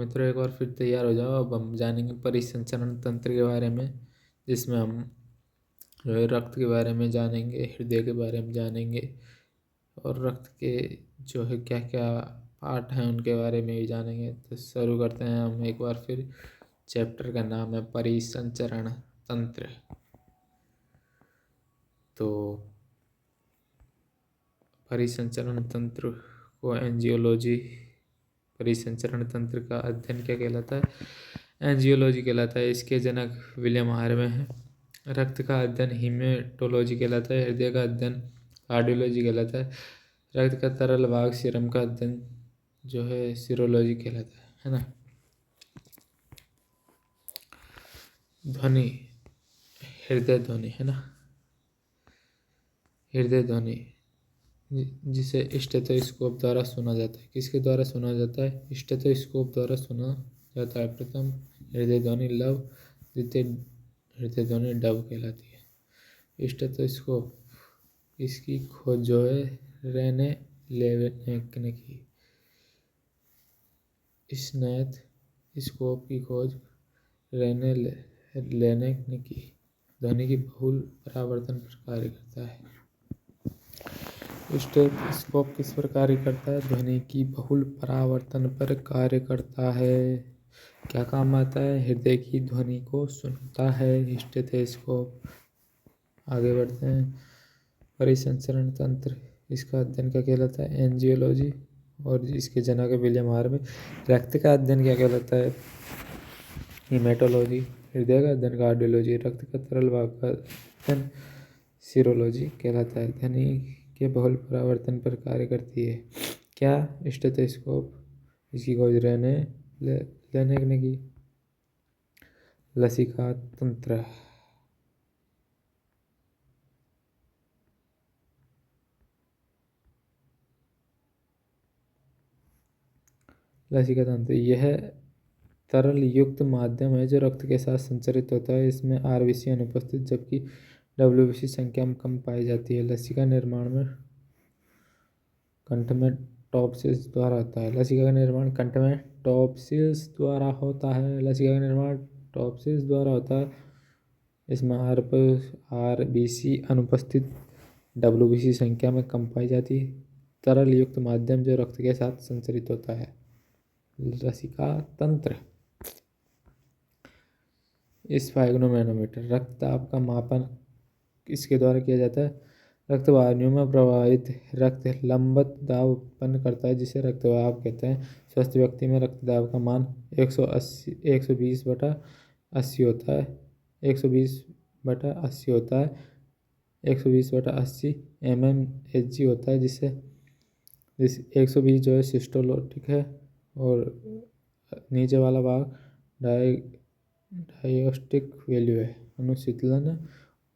मित्रों, एक बार फिर तैयार हो जाओ। अब हम जानेंगे परिसंचरण तंत्र के बारे में, जिसमें हम जो है रक्त के बारे में जानेंगे, हृदय के बारे में जानेंगे और रक्त के जो है क्या क्या पार्ट हैं उनके बारे में भी जानेंगे। तो शुरू करते हैं हम एक बार फिर। चैप्टर का नाम है परिसंचरण तंत्र। तो परिसंचरण तंत्र को एंजियोलॉजी, परिसंचरण तंत्र का अध्ययन क्या कहलाता है? एंजियोलॉजी कहलाता है। इसके जनक विलियम हार्वे हैं। रक्त का अध्ययन हीमेटोलॉजी कहलाता है। हृदय का अध्ययन कार्डियोलॉजी कहलाता है। रक्त का तरल भाग सीरम का अध्ययन जो है सीरोलॉजी कहलाता है ना। ध्वनि, हृदय ध्वनि है ना, हृदय ध्वनि जिसे स्टेथोस्कोप द्वारा सुना जाता है। किसके द्वारा सुना जाता है? स्टेथोस्कोप द्वारा सुना जाता है। प्रथम हृदय ध्वनि लव, द्वितीय हृदय ध्वनि डव कहलाती है। स्टेथोस्कोप, इसकी खोज जो है रेने लेवेनक ने की। स्टेथोस्कोप की खोज रेने लेवेनक ने की। ध्वनि की बहुल परावर्तन पर कार्य करता है। स्टेथोस्कोप किस पर कार्य करता है? ध्वनि की बहुल परावर्तन पर कार्य करता है। क्या काम आता है? हृदय की ध्वनि को सुनता है स्टेथोस्कोप। आगे बढ़ते हैं। परिसंचरण तंत्र, इसका अध्ययन क्या कहलाता है? एंजियोलॉजी। और इसके जनक विलियम हार्वे। रक्त का अध्ययन क्या कहलाता है? हीमेटोलॉजी। हृदय का अध्ययन कार्डियोलॉजी। रक्त का तरल भाग का अध्ययन सीरोलॉजी कहलाता है। ध्वनि के बहुल परावर्तन पर कार्य करती है। क्या? स्टेथोस्कोप। इसकी खोज रेने लेवेनक ने की। लसिका तंत्र, लसिका तंत्र यह तरल युक्त माध्यम है जो रक्त के साथ संचरित होता है। इसमें आरबीसी अनुपस्थित जबकि डब्ल्यूबीसी संख्या में कम पाई जाती है। लसिका निर्माण में कंठ में टॉपसिल्स द्वारा होता है। लसिका का निर्माण कंठ में टॉपसिल्स द्वारा होता है। लसिका का निर्माण टॉपसिल्स द्वारा होता है। इसमें आरबीसी अनुपस्थित, डब्ल्यूबीसी संख्या में कम पाई जाती है। तरल युक्त माध्यम जो रक्त के साथ संचरित होता है। लसिका तंत्र। स्फेग्नोमैनोमीटर, रक्तदाब का मापन इसके द्वारा किया जाता है। रक्त वाहिनियों में प्रवाहित रक्त लंबत दाब उत्पन्न करता है जिसे रक्तदाब कहते हैं। स्वस्थ व्यक्ति में रक्तदाब का मान 120/80 होता है। 120/80 होता है। 120/80 mmHg होता है, जिस 120 जो है सिस्टोलिक है और नीचे वाला भाग डायस्टोलिक वैल्यू है, अनुशीतलन है,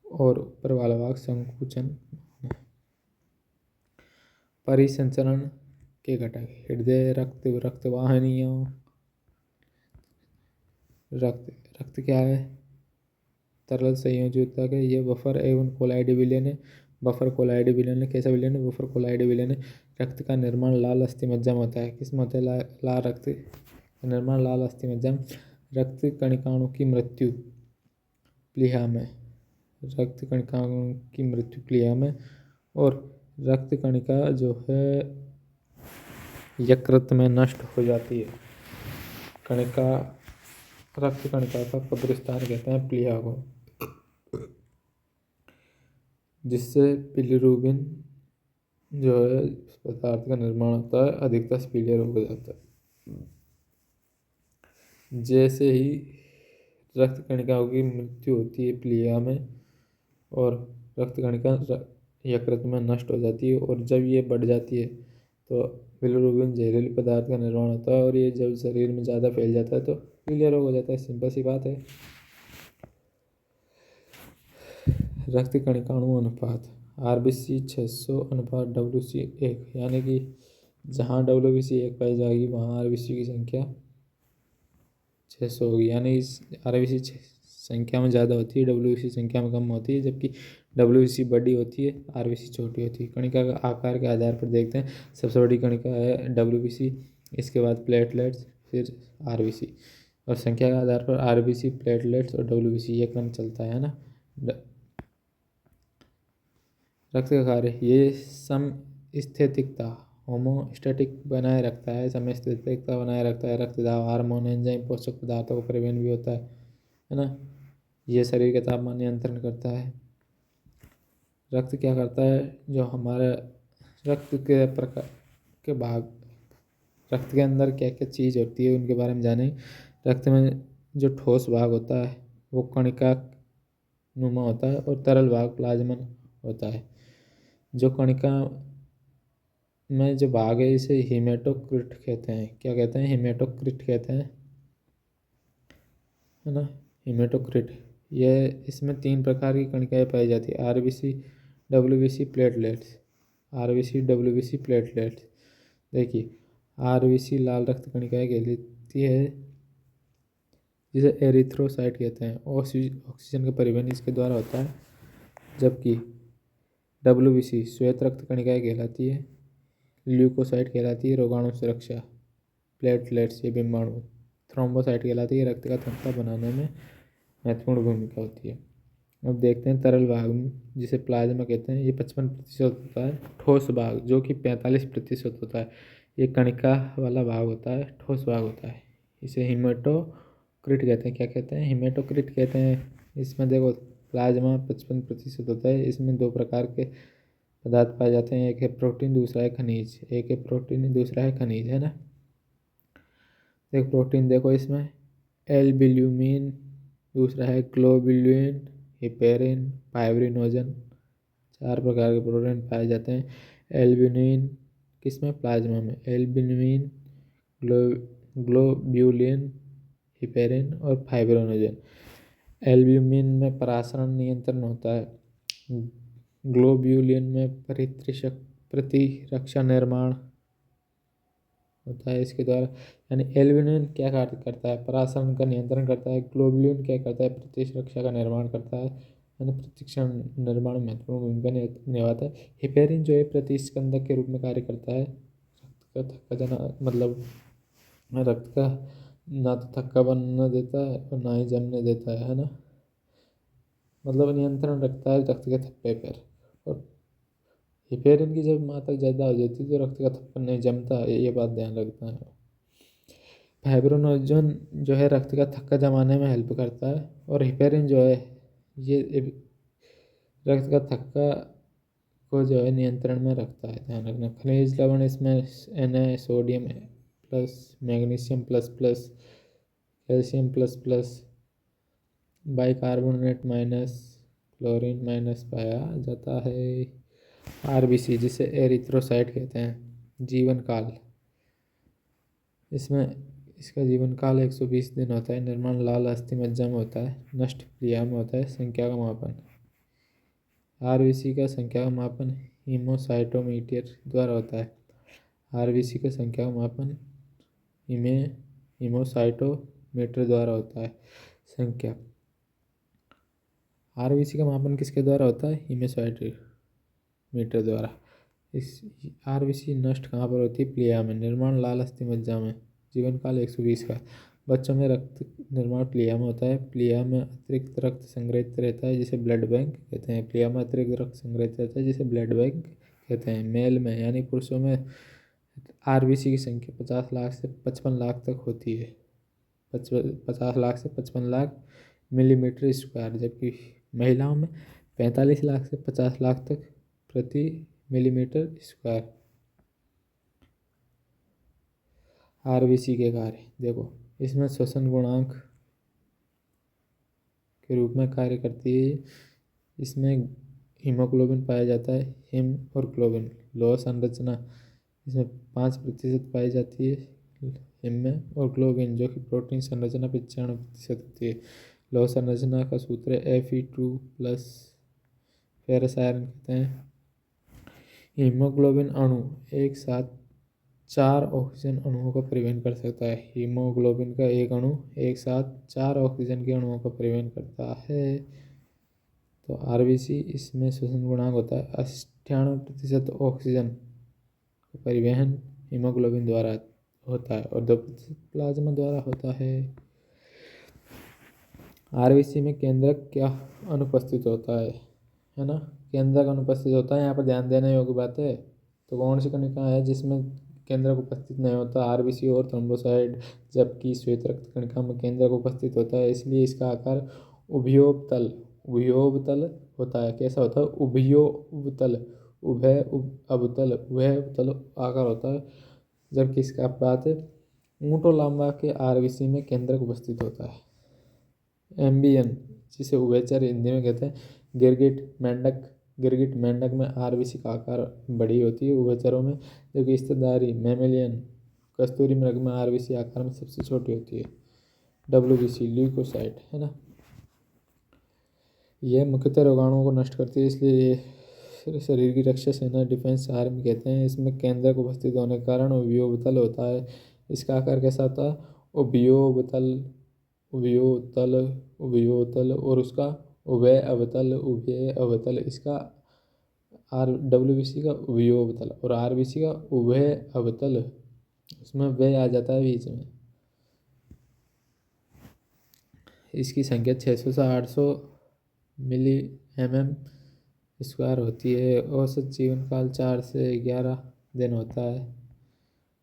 और ऊपर वाला भाग संकुचन है। परिसंचरण के घटक, हृदय, रक्त, रक्तवाहिनियों। रक्त क्या है? तरल संयोजक है। यह बफर एवं कोलाइड विलयन है। बफर कोलाइड विलयन है। कैसा विलयन है? बफर कोलाइड विलयन है। रक्त का निर्माण लाल अस्थि मज्जा में होता है। किस में होता है? लाल रक्त का निर्माण लाल अस्थि मज्जा में। रक्त कणिकाओं की मृत्यु प्लीहा में। रक्त कणिकाओं की मृत्यु प्लीहा में। और रक्त कणिका जो है यकृत में नष्ट हो जाती है। कणिका, रक्त कणिका का कब्रिस्तान कहते हैं प्लीहा को, जिससे बिलिरुबिन जो है इस पदार्थ का निर्माण होता है। अधिकतर पीले हो जाता है। जैसे ही रक्त कणिकाओं की मृत्यु होती है प्लीहा में और रक्त कणिका यकृत में नष्ट हो जाती है, और जब ये बढ़ जाती है तो बिलिरुबिन जहरीले पदार्थ का निर्माण होता है, और ये जब शरीर में ज़्यादा फैल जाता है तो पीलिया रोग हो जाता है। सिंपल सी बात है। रक्त कणिकाणु अनुपात, आरबीसी 600/WC 1, यानी कि जहाँ WBC 1 पाई जाएगी वहाँ आरबीसी की संख्या 600 होगी। यानी आरबीसी संख्या में ज़्यादा होती है, WBC संख्या में कम होती है, जबकि WBC बड़ी होती है, आरबीसी छोटी होती है। कणिका का आकार के आधार पर देखते हैं। सबसे बड़ी कणिका है WBC, इसके बाद प्लेटलेट्स, फिर आरबीसी, और संख्या के आधार पर आरबीसी, प्लेटलेट्स और डब्ल्यूबीसी ये क्रम चलता है ना। रक्त का कार्य, ये समस्थैतिकता होमोस्टैटिक बनाए रखता है, समस्थैतिकता बनाए रखता है। रक्त दाब, हार्मोन, एंजाइम, पोषक पदार्थों का परिवहन भी होता है ना। ये शरीर का तापमान नियंत्रण करता है। रक्त क्या करता है, जो हमारा रक्त के प्रकार के भाग, रक्त के अंदर क्या क्या चीज़ होती है उनके बारे में जाने। रक्त में जो ठोस भाग होता है वो कणिका नुमा होता है और तरल भाग प्लाज्मन होता है। जो कणिका में जो भाग है इसे हीमेटोक्रिट कहते हैं। क्या कहते हैं, हीमेटोक्रिट कहते हैं, है ना, हीमेटोक्रिट। यह इसमें 3 प्रकार की कणिकाएं पाई जाती है, RBC, WBC, platelets. RBC, WBC, platelets. देखिए, आरबीसी लाल रक्त कणिकाएं कहलाती है जिसे एरिथ्रोसाइट कहते हैं। ऑक्सीजन का परिवहन इसके द्वारा होता है। जबकि डब्ल्यूबीसी श्वेत रक्त कणिकाएं कहलाती है, ल्यूकोसाइट कहलाती है रोगाणु सुरक्षा, प्लेटलेट्स ये बिंबाणु, थ्रोम्बोसाइट कहलाती है रक्त का थक्का बनाने में महत्वपूर्ण भूमिका होती है। अब देखते हैं तरल भाग जिसे प्लाज्मा कहते हैं, ये 55% होता है। ठोस भाग जो कि 45% होता है, ये कणिका वाला भाग होता है, ठोस भाग होता है। इसे हीमेटोक्रिट कहते हैं। क्या कहते हैं, हीमेटोक्रिट कहते हैं। इसमें देखो, प्लाज्मा 55% होता है। इसमें 2 प्रकार के पदार्थ पाए जाते हैं, एक है प्रोटीन, दूसरा है खनिज। एक है प्रोटीन, दूसरा है खनिज, है ना। एक प्रोटीन देखो, इसमें एल्ब्यूमिन, दूसरा है ग्लोबुलिन, हिपेरिन, फाइब्रिनोजन। 4 प्रकार के प्रोटीन पाए जाते हैं। एल्ब्यूमिन किसमें, प्लाज्मा में। एल्ब्यूमिन, ग्लोब्यूलिन, हिपेरिन और फाइब्रिनोजन। एल्ब्यूमिन में परासरण नियंत्रण होता है। ग्लोब्यूलिन में प्रतिरक्षा निर्माण होता है इसके द्वारा। यानी एल्ब्यूमिन क्या कार्य करता है, परासरण का नियंत्रण करता है। ग्लोब्यूलिन क्या करता है, प्रतिरक्षा का निर्माण करता है, यानी प्रतिरक्षा निर्माण में महत्वपूर्ण भूमिका निभाता है। हिपेरिन जो है प्रतिस्कंदक के रूप में कार्य करता है। रक्त का थक्का जना, मतलब रक्त का ना तो थक्का बनने देता है और ना ही जमने देता है ना, मतलब नियंत्रण रखता है रक्त के थक्के पर। और हिपेरिन की जब मात्रा ज़्यादा हो जाती है तो रक्त का थक्का नहीं जमता है, ये बात ध्यान रखना है। फाइब्रिनोजन जो है रक्त का थक्का जमाने में हेल्प करता है, और हिपेरिन जो है ये रक्त का थक्का को जो है नियंत्रण में रखता है। ध्यान रखना। खनिज लवण इसमें Na, sodium plus, magnesium plus plus, calcium plus plus, bicarbonate minus, chlorine minus पाया जाता है। आरबीसी जिसे एरिथ्रोसाइट कहते हैं, जीवन काल इसमें, इसका जीवन काल 120 दिन होता है। निर्माण लाल अस्थि मज्जा में होता है, नष्ट प्लिया में होता है। संख्या का मापन, आरबीसी का संख्या का मापन हीमोसाइटोमीटर द्वारा होता है। आरबीसी का संख्या का मापन हीमोसाइटोमीटर द्वारा होता है। संख्या, आरबीसी का मापन किसके द्वारा होता है, हीमोसाइटोमीटर द्वारा। इस आरबीसी नष्ट कहाँ पर होती है, प्लिया में। निर्माण लाल अस्थि मज्जा में। जीवन काल 120 का। बच्चों में रक्त निर्माण प्लिया में होता है। प्लिया में अतिरिक्त रक्त संग्रहित रहता है जिसे ब्लड बैंक कहते हैं। प्लिया में अतिरिक्त रक्त संग्रहित रहता है जिसे ब्लड बैंक कहते हैं। मेल में यानी पुरुषों में आरबीसी की संख्या 50 लाख से 55 लाख तक होती है। 50 लाख से 55 लाख मिलीमीटर स्क्वायर, जबकि महिलाओं में 45 लाख से 50 लाख तक प्रति मिलीमीटर स्क्वायर। आरबीसी के कार्य देखो, इसमें श्वसन गुणांक के रूप में कार्य करती है। इसमें हीमोग्लोबिन पाया जाता है, हिम और ग्लोबिन। लोह संरचना इसमें 5% पाई जाती है हिम में, और ग्लोबिन जो कि प्रोटीन संरचना 95% होती है। लोह संरचना का सूत्र है Fe2+, फेरस आयरन कहते हैं। हीमोग्लोबिन अणु एक साथ 4 ऑक्सीजन अणुओं का परिवहन कर सकता है। हीमोग्लोबिन का एक अणु एक साथ 4 ऑक्सीजन के अणुओं का परिवहन करता है। तो आरबीसी इसमें श्वसन गुणांक होता है 98% ऑक्सीजन का परिवहन हीमोग्लोबिन द्वारा होता है और 2% प्लाज्मा द्वारा होता है। आरबीसी में केंद्रक क्या अनुपस्थित होता है ना, केंद्रक अनुपस्थित होता है। यहाँ पर ध्यान देने योग्य बात है। तो कौन सी कणिका है जिसमें केंद्रक उपस्थित नहीं होता? आरबीसी और थ्रोम्बोसाइट। जबकि श्वेत रक्त कणिका में केंद्रक उपस्थित होता है, इसलिए इसका आकार उभयोवतल होता है। कैसा होता है? उभयोवतल, अवतल आकार होता है। जबकि इसका बात है ऊंटो लांबा के आरबीसी में केंद्रक उपस्थित होता है। एम्बियन, जिसे उभयचर हिंदी में कहते हैं, गिरगिट मेंढक में आरबीसी का आकार बड़ी होती है उभयचरों में। जबकि स्तनधारी मैमेलियन कस्तूरी मृग में आरबीसी आकार में सबसे छोटी होती है। डब्ल्यूबीसी ल्यूकोसाइट है ना, यह मुख्यतः रोगाणुओं को नष्ट करती है, इसलिए ये शरीर की रक्षा सेना डिफेंस आर्मी कहते हैं। इसमें केंद्रक उपस्थित होने के कारण उभयोवतल होता है। इसका आकार कैसा होता है? उभयोतल और उसका उभय अवतल। इसका डब्ल्यूबीसी का उभयोवतल और आरबीसी का उभय अवतल, उसमें वे आ जाता है बीच में। इसकी संख्या 600 से 800 मिली mm² होती है। औसत जीवन काल 4 से 11 दिन होता है।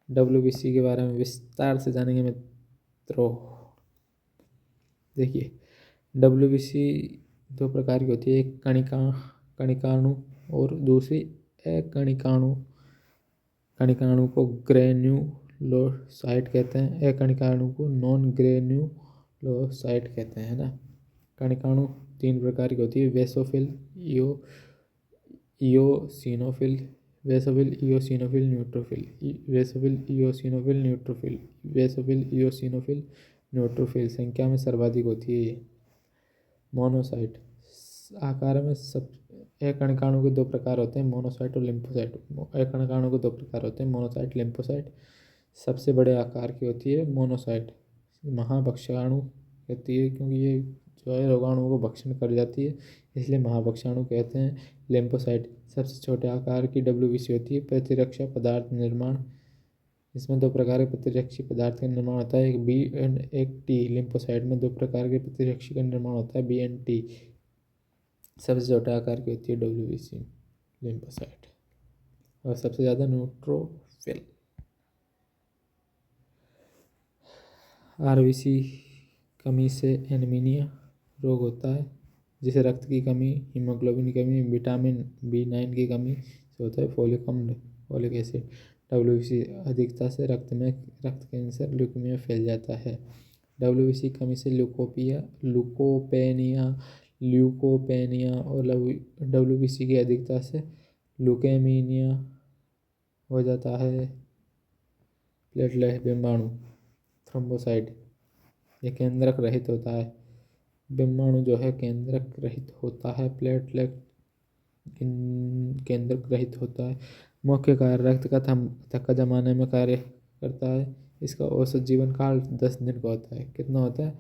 डब्ल्यूबीसी के बारे में विस्तार से जानेंगे मित्रों। देखिए, डब्ल्यूबीसी 2 प्रकार की होती है, एक कणिकाणु और दूसरी अकणिकाणु। कणिकाणु को ग्रेन्युलोसाइट कहते हैं, अकणिकाणु को नॉन ग्रेन्युलोसाइट कहते हैं, है ना। कणिकाणु 3 प्रकार की होती है, बेसोफिल, इओसिनोफिल, न्यूट्रोफिल। संख्या में सर्वाधिक होती है ये। मोनोसाइट, आकार में सब अकणिकाणु के 2 प्रकार होते हैं, मोनोसाइट और लिम्फोसाइट। अकणिकाणु के 2 प्रकार होते हैं, मोनोसाइट, लिम्फोसाइट। सबसे बड़े आकार की होती है मोनोसाइट। महाभक्षाणु कहती है, क्योंकि ये जो है रोगाणुओं को भक्षण कर जाती है, इसलिए महाभक्षाणु कहते हैं। लिम्फोसाइट सबसे छोटे आकार की डब्ल्यूबीसी होती है। प्रतिरक्षा पदार्थ निर्माण, इसमें 2 प्रकार के प्रतिरक्षी पदार्थ का निर्माण होता है, एक बी एंड एक टी। लिम्फोसाइट में 2 प्रकार के प्रतिरक्षी का निर्माण होता है, बी एंड टी। सबसे छोटा आकार की होती है डब्ल्यूबीसी लिम्फोसाइट, और सबसे ज़्यादा न्यूट्रोफिल। आरबीसी कमी से एनीमिया रोग होता है, जिसे रक्त की कमी, हीमोग्लोबिन की कमी, विटामिन B9 की कमी से होता है। Folic acid. डब्ल्यूबीसी अधिकता से रक्त कैंसर, ल्यूकेमिया फैल जाता है। डब्ल्यूबीसी कमी से ल्यूकोपेनिया और डब्ल्यूबीसी की अधिकता से ल्यूकेमिया हो जाता है। प्लेटलेट बिम्बाणु, थ्रोम्बोसाइट, ये केंद्रक रहित होता है। बिम्बाणु जो है केंद्रक रहित होता है, प्लेटलेट केंद्रक रहित होता है। मुख्य कार्य रक्त का थक्का जमाने में कार्य करता है। इसका औसत जीवन काल 10 दिन का होता है। कितना होता है?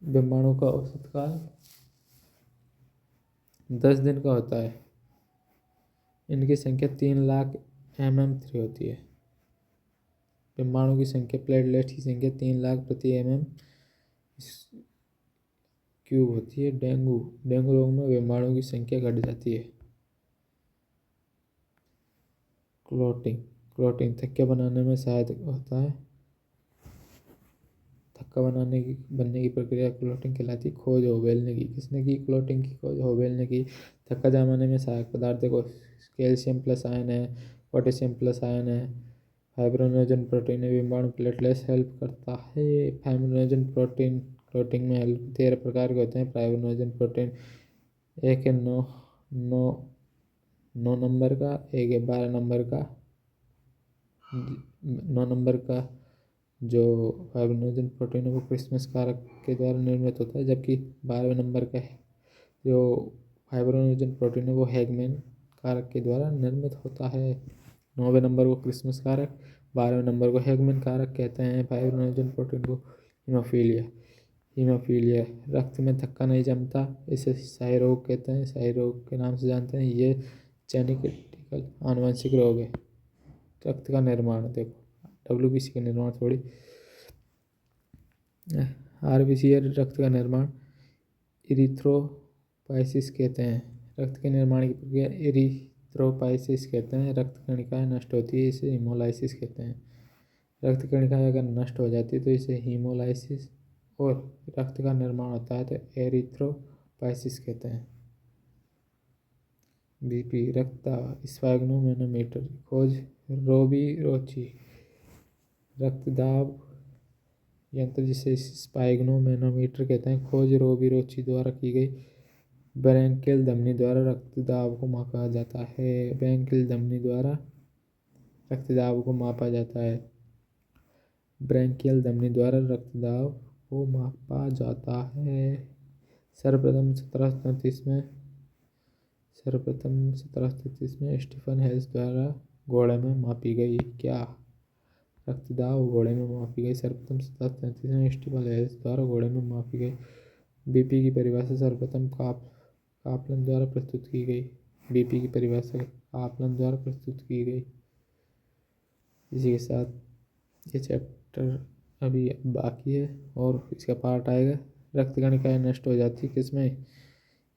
बिम्बाणु का औसत काल 10 दिन का होता है। इनकी संख्या 3 लाख mm³ होती है। बिम्बाणु की संख्या, प्लेटलेट्स की संख्या 3 लाख प्रति mm³ होती है। डेंगू रोग में बिम्बाणु की संख्या घट जाती है। क्लॉटिंग थक्के बनाने में सहायक होता है। थक्का बनने की प्रक्रिया क्लॉटिंग कहलाती है। खोज होबेल ने की। किसने की क्लॉटिंग की खोज? होबेल ने की। थक्का जमाने में सहायक पदार्थ देखो, कैल्शियम प्लस आयन है, पोटेशियम प्लस आयन है, फाइब्रिनोजन प्रोटीन है। बिम्बाणु प्लेटलेट्स हेल्प करता है। फाइब्रिनोजन प्रोटीन क्लॉटिंग में हेल्प 13 प्रकार के होते हैं। फाइब्रिनोजन प्रोटीन, एक है 9 नंबर का, एक है 12 नंबर का। 9 नंबर का जो फाइब्रिनोजन प्रोटीन है वो क्रिसमस कारक के द्वारा निर्मित होता है, जबकि 12वें नंबर का है जो फाइब्रिनोजन प्रोटीन है वो हैगमैन कारक के द्वारा निर्मित होता है। 9वें नंबर को क्रिसमस कारक, 12वें नंबर को हैगमैन कारक कहते हैं। फाइब्रिनोजन प्रोटीन को हीमोफीलिया, रक्त में थक्का नहीं जमता, इसे क्षय रोग कहते हैं, क्षय रोग के नाम से जानते हैं। ये जेनेटिकल आनुवंशिक रोग है। रक्त का निर्माण देखो, WBC का निर्माण थोड़ी। RBC है रक्त का निर्माण, इरिथ्रोपाइसिस कहते हैं। रक्त के निर्माण की प्रक्रिया इरिथ्रोपाइसिस कहते हैं। रक्त कणिकाएं नष्ट होती है, इसे हीमोलाइसिस कहते हैं। रक्त कणिकाएं अगर नष्ट हो जाती है तो इसे हीमोलाइसिस, और रक्त का निर्माण होता है तो एरिथ्रोपाइसिस कहते हैं। BP रक्त दाब स्फैग्नोमेनोमीटर की खोज रोबी-रोची। रक्त दाब यंत्र जिसे स्फैग्नोमेनोमीटर कहते हैं, खोज रोबी-रोची द्वारा की गई। ब्रैंकियल धमनी द्वारा रक्तदाब को मापा जाता है। ब्रैंकियल धमनी द्वारा रक्तदाब को मापा जाता है। ब्रैंकियल धमनी द्वारा रक्तदाब को मापा जाता है। सर्वप्रथम 1737 में स्टीफन हेल्स द्वारा घोड़े में मापी गई। क्या? रक्तदाब घोड़े में मापी गई। सर्वप्रथम 1737 में स्टीफन हेल्स द्वारा घोड़े में मापी गई। BP की परिभाषा सर्वप्रथम कापलन द्वारा प्रस्तुत की गई। BP की परिभाषा कापलन द्वारा प्रस्तुत की गई। इसी के साथ ये चैप्टर अभी बाकी है और इसका पार्ट आएगा। रक्त कणिकाएं नष्ट हो जाती है किसमें,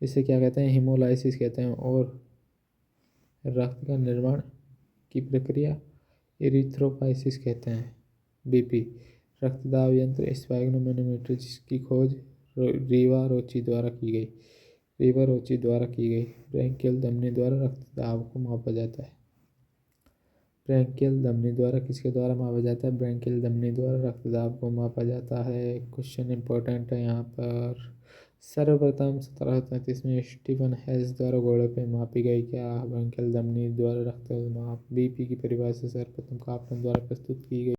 इसे क्या कहते हैं, हीमोलाइसिस कहते हैं। और रक्त का निर्माण की प्रक्रिया इरिथ्रोपाइसिस कहते हैं। BP रक्तदाब यंत्र स्फैग्नोमेनोमीटर जिसकी खोज रोबी-रोची द्वारा की गई। ब्रैंकियल धमनी द्वारा रक्तदाब को मापा जाता है। ब्रैंकियल धमनी द्वारा किसके द्वारा मापा जाता है? ब्रैंकियल धमनी द्वारा रक्तदाब को मापा जाता है। क्वेश्चन इंपॉर्टेंट है यहाँ पर। सर्वप्रथम 1737 में स्टीफन हेल्स द्वारा घोड़े पे मापी गई। क्या? ब्रैंकियल धमनी द्वारा रक्त माप। BP की परिभाषा सर्वप्रथम कापलन द्वारा प्रस्तुत की गई।